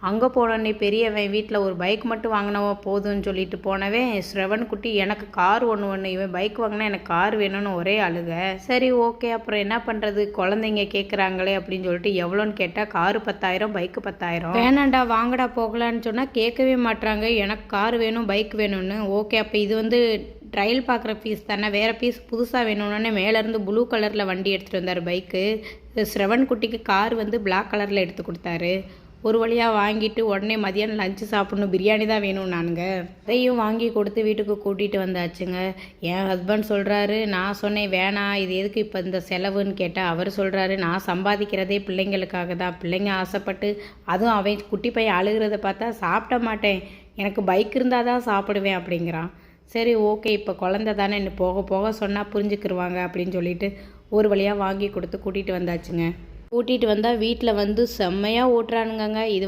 அங்கே போனோடனே பெரியவன் வீட்டில் ஒரு பைக் மட்டும் வாங்கினவோ போதும்னு சொல்லிட்டு போனவன் ஸ்ரவன் குட்டி எனக்கு கார் ஒன்று இவன் பைக் வாங்கினா எனக்கு கார் வேணும்னு ஒரே அழுக. சரி ஓகே அப்புறம் என்ன பண்ணுறது, குழந்தைங்க கேட்குறாங்களே அப்படின்னு சொல்லிட்டு எவ்வளோன்னு கேட்டால் காரு 10,000 பைக்கு 10,000. வேணாண்டா வாங்கடா போகலான்னு சொன்னால் கேட்கவே மாட்றாங்க, எனக்கு கார் வேணும் பைக் வேணும்னு. ஓகே அப்போ இது ட்ரையல் பார்க்குற பீஸ் தானே, வேறு பீஸ் புதுசாக வேணும்னு மேலேருந்து ப்ளூ கலரில் வண்டி எடுத்துகிட்டு வந்தார் பைக்கு. ஸ்ரவன் குட்டிக்கு கார் பிளாக் கலரில் எடுத்து கொடுத்தாரு. ஒரு வழியாக வாங்கிட்டு உடனே மதியானம் லஞ்சு சாப்பிட்ணும், பிரியாணி தான் வேணும் நானுங்க. அதையும் வாங்கி கொடுத்து வீட்டுக்கு கூட்டிகிட்டு வந்தாச்சுங்க. என் ஹஸ்பண்ட் சொல்கிறாரு, நான் சொன்னேன் வேணாம் இது எதுக்கு இப்போ இந்த செலவுன்னு கேட்டால் அவர் சொல்கிறாரு, நான் சம்பாதிக்கிறதே பிள்ளைங்களுக்காக தான், பிள்ளைங்க ஆசைப்பட்டு அதுவும் அவன் குட்டி பையன் அழுகிறத பார்த்தா சாப்பிட மாட்டேன், எனக்கு பைக் இருந்தால் தான் சாப்பிடுவேன் அப்படிங்கிறான். சரி ஓகே இப்போ குழந்த தானே இன்னும் போக போக சொன்னால் புரிஞ்சுக்கிருவாங்க அப்படின்னு சொல்லிட்டு ஒரு வழியாக வாங்கி கொடுத்து கூட்டிகிட்டு வந்தாச்சுங்க. கூட்டிகிட்டு வந்தால் வீட்டில் செம்மையாக ஓட்டுறானுங்கங்க. இது